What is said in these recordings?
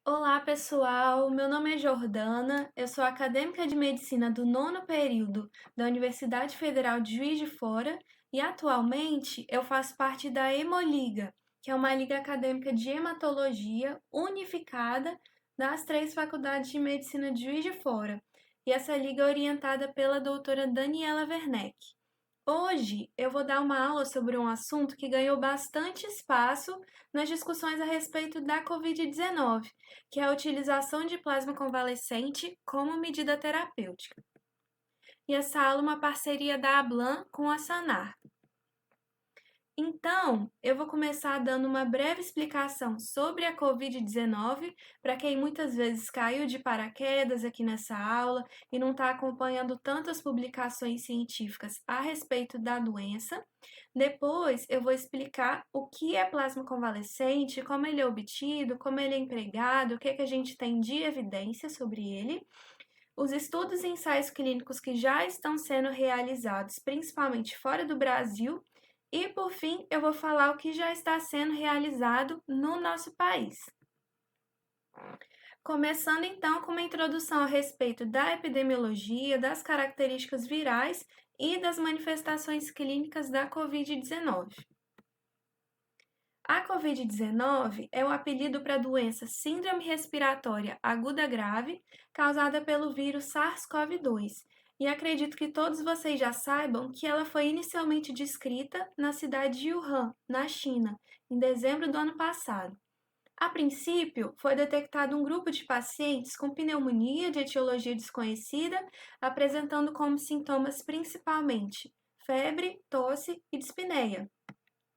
Olá, pessoal. Meu nome é Jordana, eu sou acadêmica de medicina do nono período da Universidade Federal de Juiz de Fora e atualmente eu faço parte da Hemoliga, que é uma liga acadêmica de hematologia unificada das três faculdades de medicina de Juiz de Fora. E essa liga é orientada pela doutora Daniela Werneck. Hoje eu vou dar uma aula sobre um assunto que ganhou bastante espaço nas discussões a respeito da Covid-19, que é a utilização de plasma convalescente como medida terapêutica. E essa aula é uma parceria da Ablam com a Sanar. Então, eu vou começar dando uma breve explicação sobre a Covid-19, para quem muitas vezes caiu de paraquedas aqui nessa aula e não está acompanhando tantas publicações científicas a respeito da doença. Depois, eu vou explicar o que é plasma convalescente, como ele é obtido, como ele é empregado, o que a gente tem de evidência sobre ele, os estudos e ensaios clínicos que já estão sendo realizados, principalmente fora do Brasil, e por fim, eu vou falar o que já está sendo realizado no nosso país. Começando então com uma introdução a respeito da epidemiologia, das características virais e das manifestações clínicas da Covid-19. A Covid-19 é o apelido para a doença Síndrome Respiratória Aguda Grave, causada pelo vírus SARS-CoV-2. E acredito que todos vocês já saibam que ela foi inicialmente descrita na cidade de Wuhan, na China, em dezembro do ano passado. A princípio, foi detectado um grupo de pacientes com pneumonia de etiologia desconhecida, apresentando como sintomas principalmente febre, tosse e dispneia.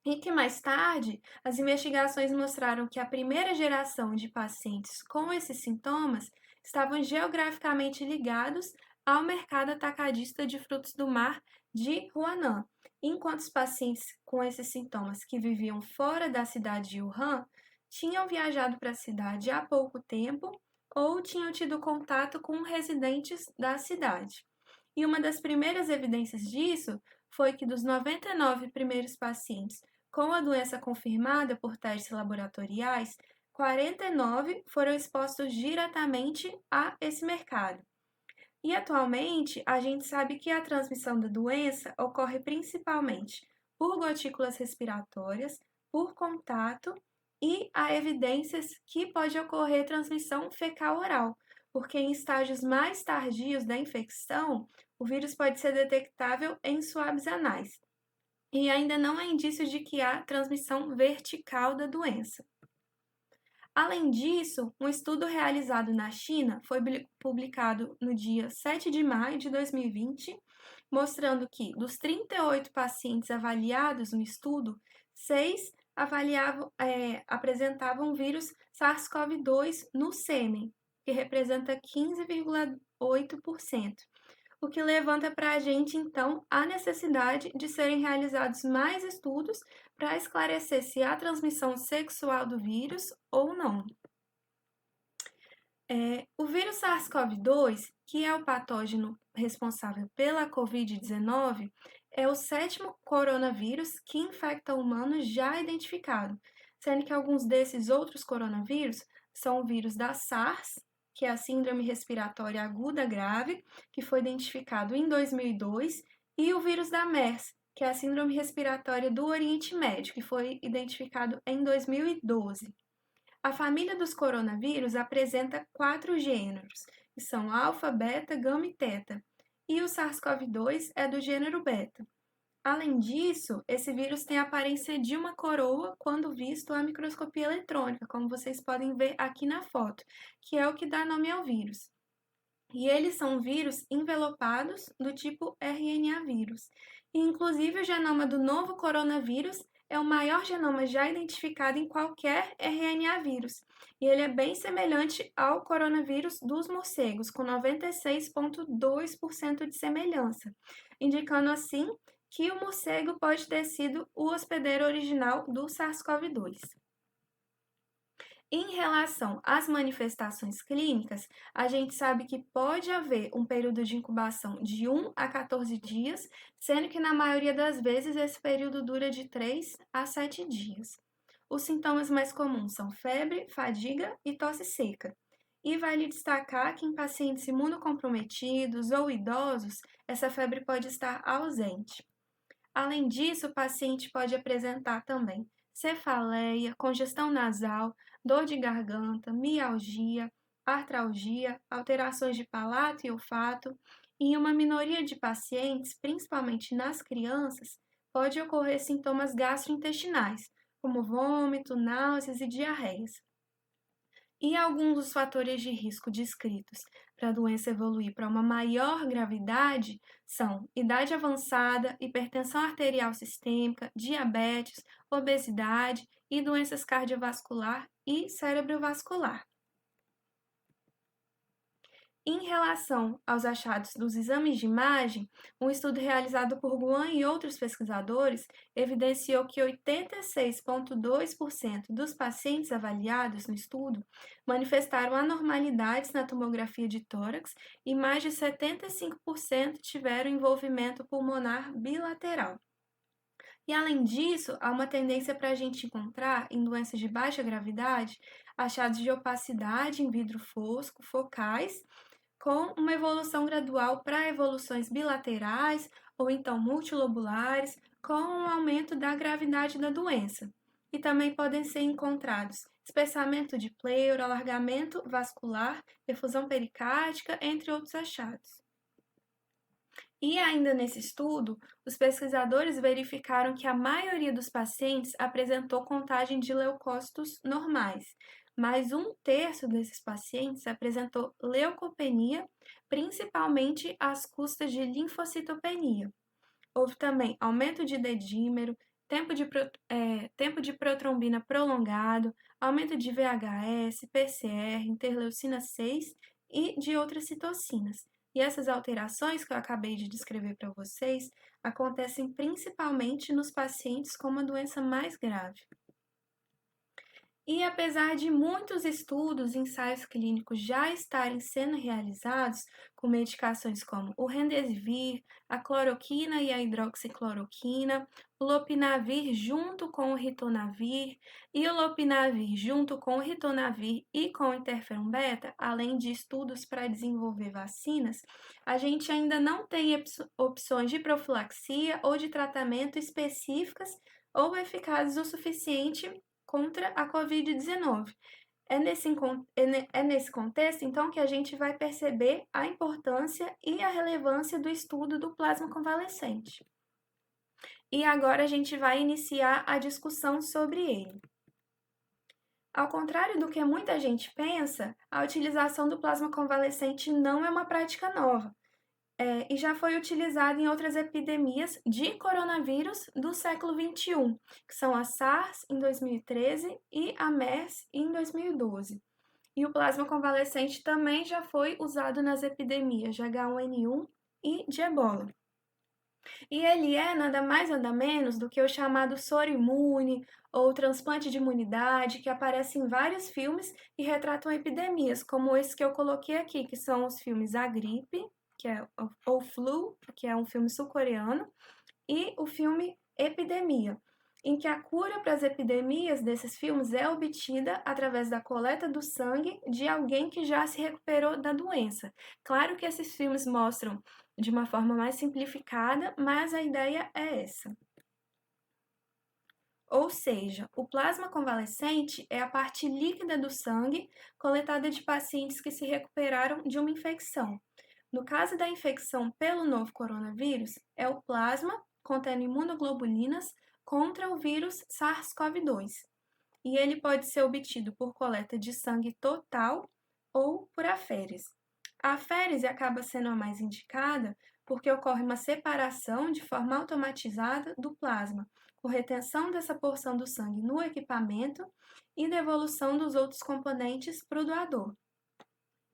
E que mais tarde, as investigações mostraram que a primeira geração de pacientes com esses sintomas estavam geograficamente ligados ao mercado atacadista de frutos do mar de Huanan, enquanto os pacientes com esses sintomas que viviam fora da cidade de Wuhan tinham viajado para a cidade há pouco tempo ou tinham tido contato com residentes da cidade. E uma das primeiras evidências disso foi que dos 99 primeiros pacientes com a doença confirmada por testes laboratoriais, 49 foram expostos diretamente a esse mercado. E atualmente, a gente sabe que a transmissão da doença ocorre principalmente por gotículas respiratórias, por contato e há evidências que pode ocorrer transmissão fecal-oral, porque em estágios mais tardios da infecção, o vírus pode ser detectável em suaves anais. E ainda não há indícios de que há transmissão vertical da doença. Além disso, um estudo realizado na China foi publicado no dia 7 de maio de 2020, mostrando que dos 38 pacientes avaliados no estudo, 6 apresentavam vírus SARS-CoV-2 no sêmen, que representa 15,8%, o que levanta para a gente, então, a necessidade de serem realizados mais estudos para esclarecer se há transmissão sexual do vírus ou não. O vírus SARS-CoV-2, que é o patógeno responsável pela Covid-19, é o sétimo coronavírus que infecta humanos já identificado, sendo que alguns desses outros coronavírus são o vírus da SARS, que é a Síndrome Respiratória Aguda Grave, que foi identificado em 2002, e o vírus da MERS, que é a Síndrome Respiratória do Oriente Médio, que foi identificado em 2012. A família dos coronavírus apresenta 4 gêneros, que são alfa, beta, gama e teta, e o SARS-CoV-2 é do gênero beta. Além disso, esse vírus tem a aparência de uma coroa quando visto à microscopia eletrônica, como vocês podem ver aqui na foto, que é o que dá nome ao vírus. E eles são vírus envelopados do tipo RNA vírus. E, inclusive, o genoma do novo coronavírus é o maior genoma já identificado em qualquer RNA vírus. E ele é bem semelhante ao coronavírus dos morcegos, com 96,2% de semelhança, indicando assim que o morcego pode ter sido o hospedeiro original do SARS-CoV-2. Em relação às manifestações clínicas, a gente sabe que pode haver um período de incubação de 1 a 14 dias, sendo que na maioria das vezes esse período dura de 3 a 7 dias. Os sintomas mais comuns são febre, fadiga e tosse seca. E vale destacar que em pacientes imunocomprometidos ou idosos, essa febre pode estar ausente. Além disso, o paciente pode apresentar também cefaleia, congestão nasal, dor de garganta, mialgia, artralgia, alterações de palato e olfato, e em uma minoria de pacientes, principalmente nas crianças, pode ocorrer sintomas gastrointestinais, como vômito, náuseas e diarreias. E alguns dos fatores de risco descritos para a doença evoluir para uma maior gravidade são idade avançada, hipertensão arterial sistêmica, diabetes, obesidade e doenças cardiovascular e cerebrovascular. Em relação aos achados dos exames de imagem, um estudo realizado por Guan e outros pesquisadores evidenciou que 86,2% dos pacientes avaliados no estudo manifestaram anormalidades na tomografia de tórax e mais de 75% tiveram envolvimento pulmonar bilateral. E além disso, há uma tendência para a gente encontrar em doenças de baixa gravidade achados de opacidade em vidro fosco, focais, com uma evolução gradual para evoluções bilaterais ou então multilobulares, com um aumento da gravidade da doença. E também podem ser encontrados espessamento de pleura, alargamento vascular, efusão pericárdica, entre outros achados. E ainda nesse estudo, os pesquisadores verificaram que a maioria dos pacientes apresentou contagem de leucócitos normais, mas 1/3 desses pacientes apresentou leucopenia, principalmente às custas de linfocitopenia. Houve também aumento de dedímero, tempo de protrombina prolongado, aumento de VHS, PCR, interleucina 6 e de outras citocinas. E essas alterações que eu acabei de descrever para vocês acontecem principalmente nos pacientes com uma doença mais grave. E apesar de muitos estudos e ensaios clínicos já estarem sendo realizados com medicações como o Remdesivir, a cloroquina e a hidroxicloroquina, o lopinavir junto com o ritonavir e o lopinavir junto com o ritonavir e com o interferon beta, além de estudos para desenvolver vacinas, a gente ainda não tem opções de profilaxia ou de tratamento específicas ou eficazes o suficiente contra a Covid-19. É nesse contexto, então, que a gente vai perceber a importância e a relevância do estudo do plasma convalescente. E agora a gente vai iniciar a discussão sobre ele. Ao contrário do que muita gente pensa, a utilização do plasma convalescente não é uma prática nova. E já foi utilizado em outras epidemias de coronavírus do século XXI, que são a SARS em 2013 e a MERS em 2012. E o plasma convalescente também já foi usado nas epidemias de H1N1 e de Ebola. E ele é nada mais nada menos do que o chamado soro imune ou transplante de imunidade, que aparece em vários filmes e retratam epidemias, como esse que eu coloquei aqui, que são os filmes A Gripe, que é o Flu, que é um filme sul-coreano, e o filme Epidemia, em que a cura para as epidemias desses filmes é obtida através da coleta do sangue de alguém que já se recuperou da doença. Claro que esses filmes mostram de uma forma mais simplificada, mas a ideia é essa. Ou seja, o plasma convalescente é a parte líquida do sangue coletada de pacientes que se recuperaram de uma infecção. No caso da infecção pelo novo coronavírus, é o plasma contendo imunoglobulinas contra o vírus SARS-CoV-2. E ele pode ser obtido por coleta de sangue total ou por aférese. A aférese acaba sendo a mais indicada porque ocorre uma separação de forma automatizada do plasma, com retenção dessa porção do sangue no equipamento e devolução dos outros componentes para o doador.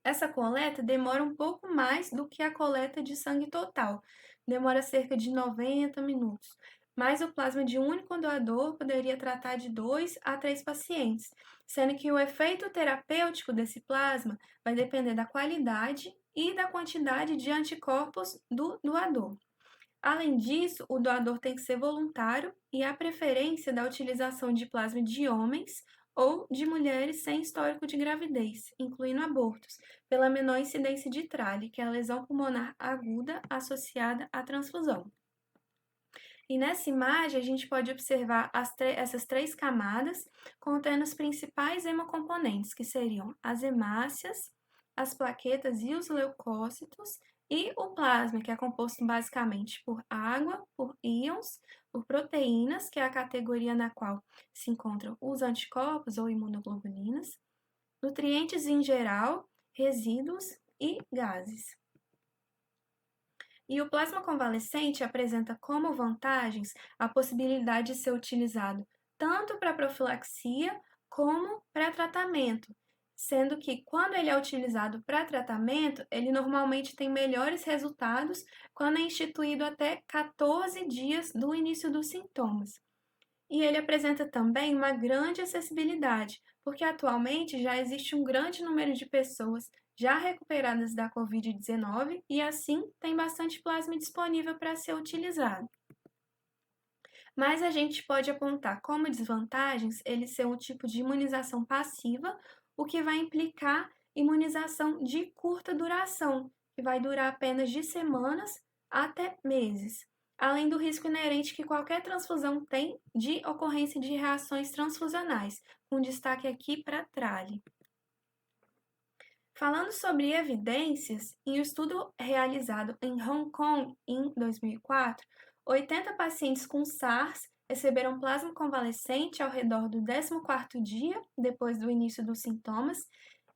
Essa coleta demora um pouco mais do que a coleta de sangue total, demora cerca de 90 minutos, mas o plasma de um único doador poderia tratar de 2 a 3 pacientes, sendo que o efeito terapêutico desse plasma vai depender da qualidade e da quantidade de anticorpos do doador. Além disso, o doador tem que ser voluntário e há preferência da utilização de plasma de homens ou de mulheres sem histórico de gravidez, incluindo abortos, pela menor incidência de trale, que é a lesão pulmonar aguda associada à transfusão. E nessa imagem a gente pode observar essas três camadas contendo os principais hemocomponentes, que seriam as hemácias, as plaquetas e os leucócitos, e o plasma, que é composto basicamente por água, por íons, por proteínas, que é a categoria na qual se encontram os anticorpos ou imunoglobulinas, nutrientes em geral, resíduos e gases. E o plasma convalescente apresenta como vantagens a possibilidade de ser utilizado tanto para profilaxia como para tratamento, sendo que quando ele é utilizado para tratamento, ele normalmente tem melhores resultados quando é instituído até 14 dias do início dos sintomas. E ele apresenta também uma grande acessibilidade, porque atualmente já existe um grande número de pessoas já recuperadas da Covid-19 e assim tem bastante plasma disponível para ser utilizado. Mas a gente pode apontar como desvantagens ele ser um tipo de imunização passiva, o que vai implicar imunização de curta duração, que vai durar apenas de semanas até meses, além do risco inerente que qualquer transfusão tem de ocorrência de reações transfusionais, com destaque aqui para trale. Falando sobre evidências, em um estudo realizado em Hong Kong em 2004, 80 pacientes com SARS receberam plasma convalescente ao redor do 14º dia depois do início dos sintomas,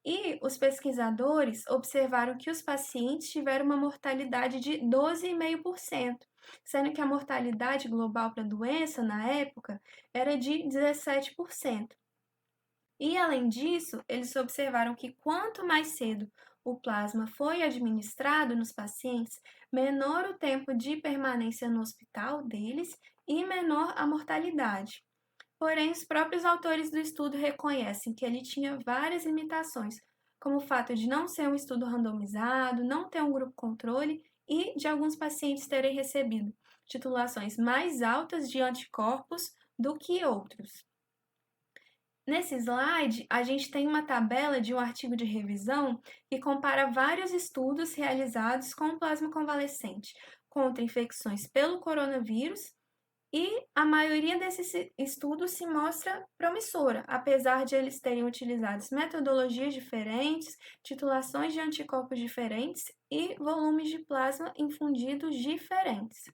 e os pesquisadores observaram que os pacientes tiveram uma mortalidade de 12,5%, sendo que a mortalidade global para a doença na época era de 17%. E, além disso, eles observaram que quanto mais cedo o plasma foi administrado nos pacientes, menor o tempo de permanência no hospital deles e menor a mortalidade. Porém, os próprios autores do estudo reconhecem que ele tinha várias limitações, como o fato de não ser um estudo randomizado, não ter um grupo controle e de alguns pacientes terem recebido titulações mais altas de anticorpos do que outros. Nesse slide, a gente tem uma tabela de um artigo de revisão que compara vários estudos realizados com plasma convalescente contra infecções pelo coronavírus, e a maioria desses estudos se mostra promissora, apesar de eles terem utilizado metodologias diferentes, titulações de anticorpos diferentes e volumes de plasma infundidos diferentes.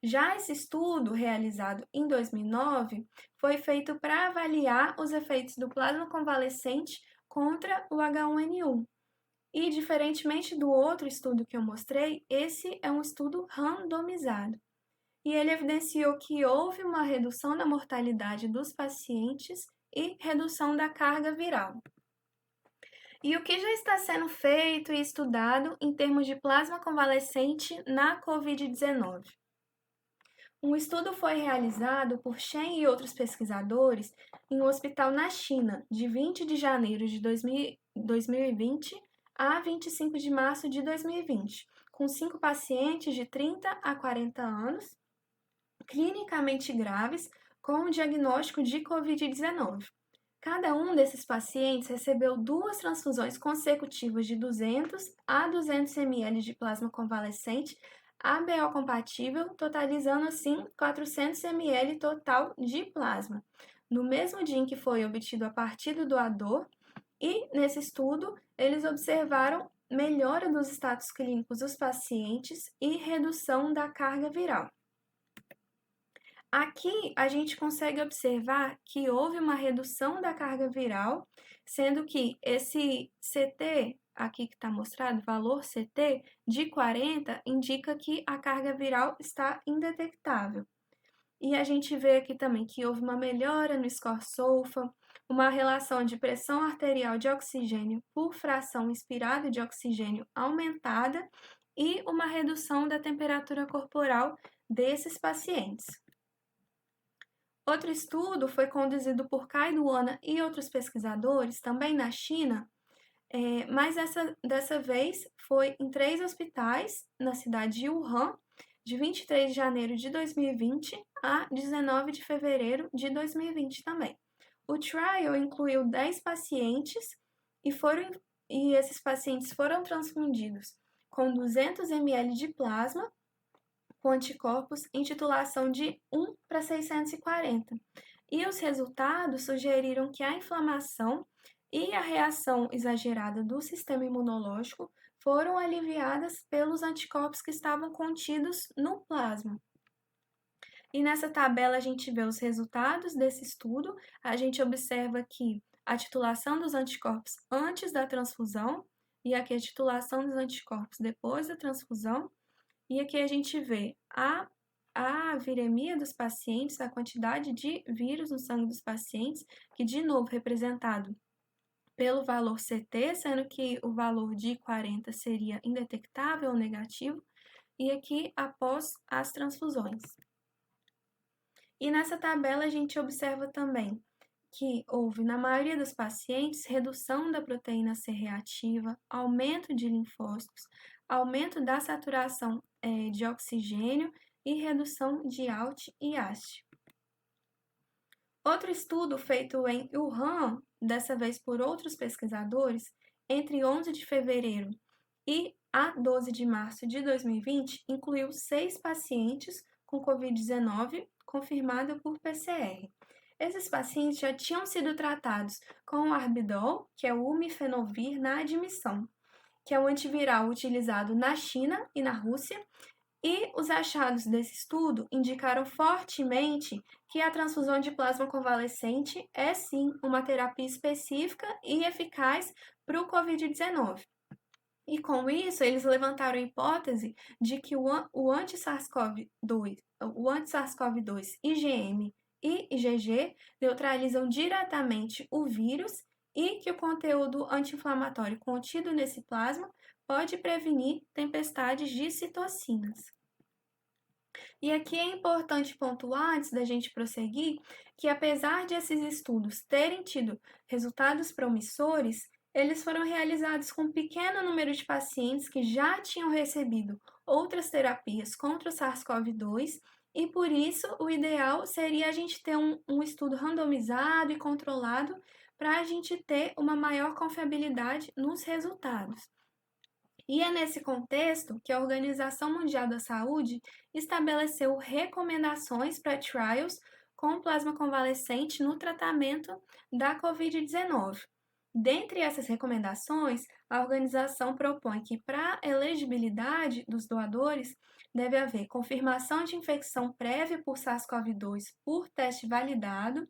Já esse estudo, realizado em 2009, foi feito para avaliar os efeitos do plasma convalescente contra o H1N1. E, diferentemente do outro estudo que eu mostrei, esse é um estudo randomizado. E ele evidenciou que houve uma redução da mortalidade dos pacientes e redução da carga viral. E o que já está sendo feito e estudado em termos de plasma convalescente na Covid-19? Um estudo foi realizado por Shen e outros pesquisadores em um hospital na China, de 20 de janeiro de 2020 a 25 de março de 2020, com 5 pacientes de 30 a 40 anos, clinicamente graves, com o diagnóstico de Covid-19. Cada um desses pacientes recebeu 2 transfusões consecutivas de 200 a 200 ml de plasma convalescente ABO compatível, totalizando assim 400 ml total de plasma, no mesmo dia em que foi obtido a partir do doador, e nesse estudo eles observaram melhora dos status clínicos dos pacientes e redução da carga viral. Aqui a gente consegue observar que houve uma redução da carga viral, sendo que esse CT, aqui que está mostrado, valor CT, de 40, indica que a carga viral está indetectável. E a gente vê aqui também que houve uma melhora no score SOFA, uma relação de pressão arterial de oxigênio por fração inspirada de oxigênio aumentada e uma redução da temperatura corporal desses pacientes. Outro estudo foi conduzido por Kai Duana e outros pesquisadores, também na China, mas dessa vez foi em 3 hospitais na cidade de Wuhan, de 23 de janeiro de 2020 a 19 de fevereiro de 2020 também. O trial incluiu 10 pacientes e esses pacientes foram transfundidos com 200 ml de plasma com anticorpos em titulação de 1 para 640. E os resultados sugeriram que a inflamação e a reação exagerada do sistema imunológico foram aliviadas pelos anticorpos que estavam contidos no plasma. E nessa tabela a gente vê os resultados desse estudo, a gente observa aqui a titulação dos anticorpos antes da transfusão e aqui a titulação dos anticorpos depois da transfusão. E aqui a gente vê a viremia dos pacientes, a quantidade de vírus no sangue dos pacientes, que de novo representado pelo valor CT, sendo que o valor de 40 seria indetectável ou negativo, e aqui após as transfusões. E nessa tabela a gente observa também que houve, na maioria dos pacientes, redução da proteína C reativa, aumento de linfócitos, aumento da saturação de oxigênio e redução de ALT e AST. Outro estudo feito em Wuhan, dessa vez por outros pesquisadores, entre 11 de fevereiro e a 12 de março de 2020, incluiu 6 pacientes com Covid-19 confirmada por PCR. Esses pacientes já tinham sido tratados com o Arbidol, que é o umifenovir, na admissão, que é um antiviral utilizado na China e na Rússia, e os achados desse estudo indicaram fortemente que a transfusão de plasma convalescente é sim uma terapia específica e eficaz para o Covid-19. E com isso, eles levantaram a hipótese de que o anti-SARS-CoV-2 IgM e IgG neutralizam diretamente o vírus e que o conteúdo anti-inflamatório contido nesse plasma pode prevenir tempestades de citocinas. E aqui é importante pontuar, antes da gente prosseguir, que apesar de esses estudos terem tido resultados promissores, eles foram realizados com um pequeno número de pacientes que já tinham recebido outras terapias contra o SARS-CoV-2 e por isso o ideal seria a gente ter um estudo randomizado e controlado para a gente ter uma maior confiabilidade nos resultados. E é nesse contexto que a Organização Mundial da Saúde estabeleceu recomendações para trials com plasma convalescente no tratamento da Covid-19. Dentre essas recomendações, a organização propõe que, para a elegibilidade dos doadores, deve haver confirmação de infecção prévia por SARS-CoV-2 por teste validado,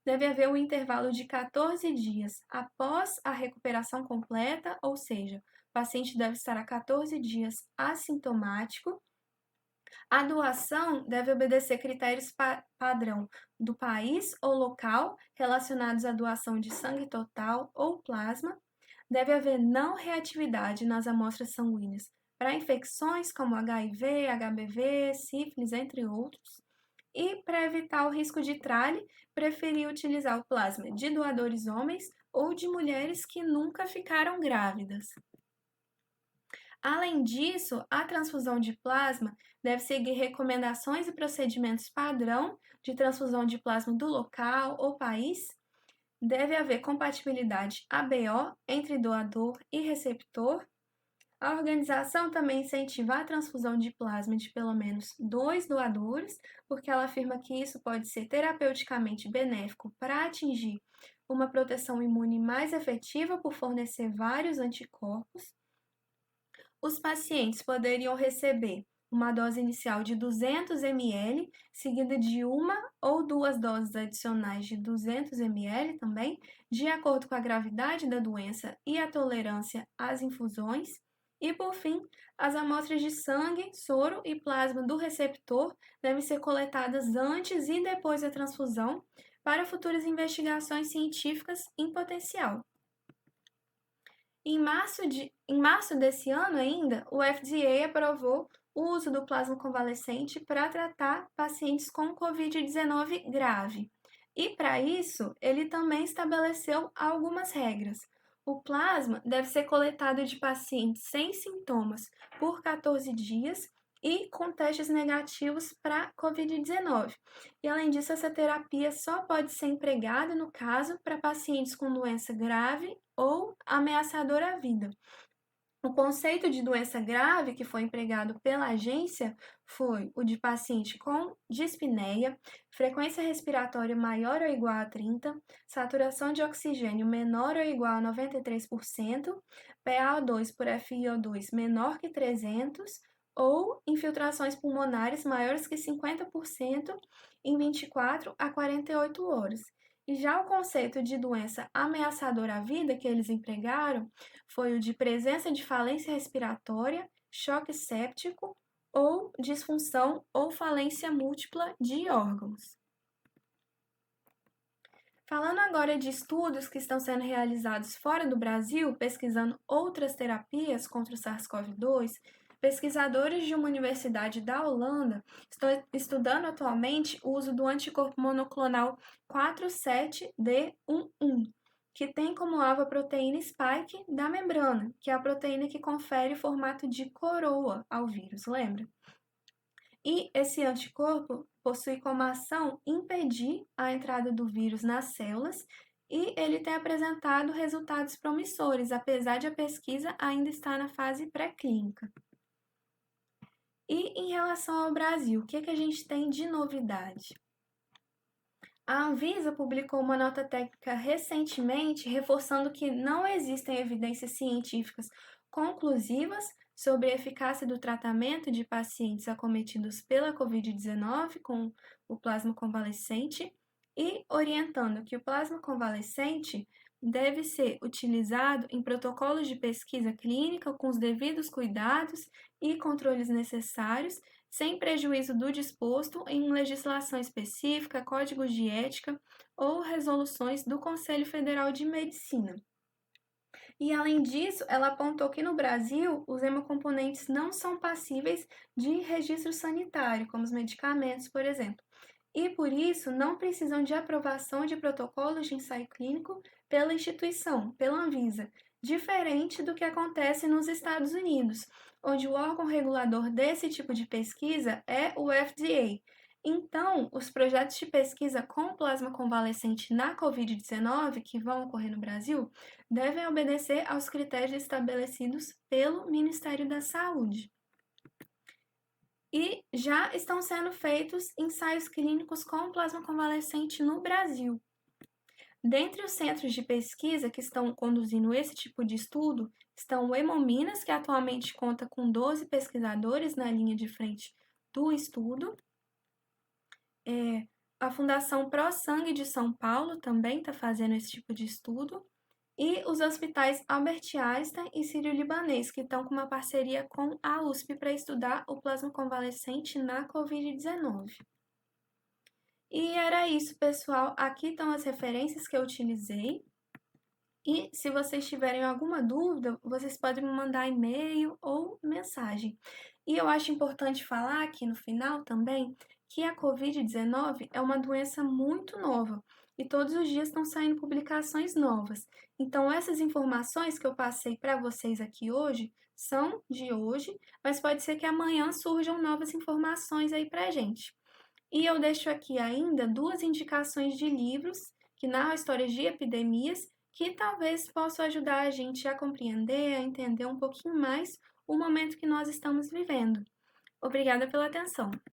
deve haver um intervalo de 14 dias após a recuperação completa, ou seja, o paciente deve estar há 14 dias assintomático. A doação deve obedecer critérios padrão do país ou local relacionados à doação de sangue total ou plasma. Deve haver não reatividade nas amostras sanguíneas para infecções como HIV, HBV, sífilis, entre outros. E para evitar o risco de trale, preferir utilizar o plasma de doadores homens ou de mulheres que nunca ficaram grávidas. Além disso, a transfusão de plasma deve seguir recomendações e procedimentos padrão de transfusão de plasma do local ou país. Deve haver compatibilidade ABO entre doador e receptor. A organização também incentiva a transfusão de plasma de pelo menos 2 doadores, porque ela afirma que isso pode ser terapeuticamente benéfico para atingir uma proteção imune mais efetiva por fornecer vários anticorpos. Os pacientes poderiam receber uma dose inicial de 200 ml, seguida de uma ou 2 doses adicionais de 200 ml também, de acordo com a gravidade da doença e a tolerância às infusões. E, por fim, as amostras de sangue, soro e plasma do receptor devem ser coletadas antes e depois da transfusão para futuras investigações científicas em potencial. Em março desse ano ainda, o FDA aprovou o uso do plasma convalescente para tratar pacientes com Covid-19 grave. E para isso, ele também estabeleceu algumas regras. O plasma deve ser coletado de pacientes sem sintomas por 14 dias e com testes negativos para Covid-19. E além disso, essa terapia só pode ser empregada, no caso, para pacientes com doença grave ou ameaçadora à vida. O conceito de doença grave que foi empregado pela agência foi o de paciente com dispneia, frequência respiratória maior ou igual a 30, saturação de oxigênio menor ou igual a 93%, PaO2 por FiO2 menor que 300 ou infiltrações pulmonares maiores que 50% em 24 a 48 horas. E já o conceito de doença ameaçadora à vida que eles empregaram foi o de presença de falência respiratória, choque séptico ou disfunção ou falência múltipla de órgãos. Falando agora de estudos que estão sendo realizados fora do Brasil, pesquisando outras terapias contra o SARS-CoV-2, pesquisadores de uma universidade da Holanda estão estudando atualmente o uso do anticorpo monoclonal 47D11, que tem como alvo a proteína spike da membrana, que é a proteína que confere o formato de coroa ao vírus, lembra? E esse anticorpo possui como ação impedir a entrada do vírus nas células e ele tem apresentado resultados promissores, apesar de a pesquisa ainda estar na fase pré-clínica. E em relação ao Brasil, o que a gente tem de novidade? A Anvisa publicou uma nota técnica recentemente reforçando que não existem evidências científicas conclusivas sobre a eficácia do tratamento de pacientes acometidos pela Covid-19 com o plasma convalescente e orientando que o plasma convalescente deve ser utilizado em protocolos de pesquisa clínica com os devidos cuidados e controles necessários, sem prejuízo do disposto em legislação específica, códigos de ética ou resoluções do Conselho Federal de Medicina. E além disso, ela apontou que no Brasil os hemocomponentes não são passíveis de registro sanitário, como os medicamentos, por exemplo, e por isso não precisam de aprovação de protocolos de ensaio clínico pela instituição, pela Anvisa, diferente do que acontece nos Estados Unidos, onde o órgão regulador desse tipo de pesquisa é o FDA. Então, os projetos de pesquisa com plasma convalescente na Covid-19 que vão ocorrer no Brasil devem obedecer aos critérios estabelecidos pelo Ministério da Saúde. E já estão sendo feitos ensaios clínicos com plasma convalescente no Brasil. Dentre os centros de pesquisa que estão conduzindo esse tipo de estudo estão o Hemominas, que atualmente conta com 12 pesquisadores na linha de frente do estudo. A Fundação Pro Sangue de São Paulo também está fazendo esse tipo de estudo. E os hospitais Albert Einstein e Sírio-Libanês, que estão com uma parceria com a USP para estudar o plasma convalescente na Covid-19. E era isso, pessoal. Aqui estão as referências que eu utilizei. E se vocês tiverem alguma dúvida, vocês podem me mandar e-mail ou mensagem. E eu acho importante falar aqui no final também que a Covid-19 é uma doença muito nova e todos os dias estão saindo publicações novas. Então, essas informações que eu passei para vocês aqui hoje são de hoje, mas pode ser que amanhã surjam novas informações aí para a gente. E eu deixo aqui ainda 2 indicações de livros que narram histórias de epidemias que talvez possam ajudar a gente a compreender, a entender um pouquinho mais o momento que nós estamos vivendo. Obrigada pela atenção.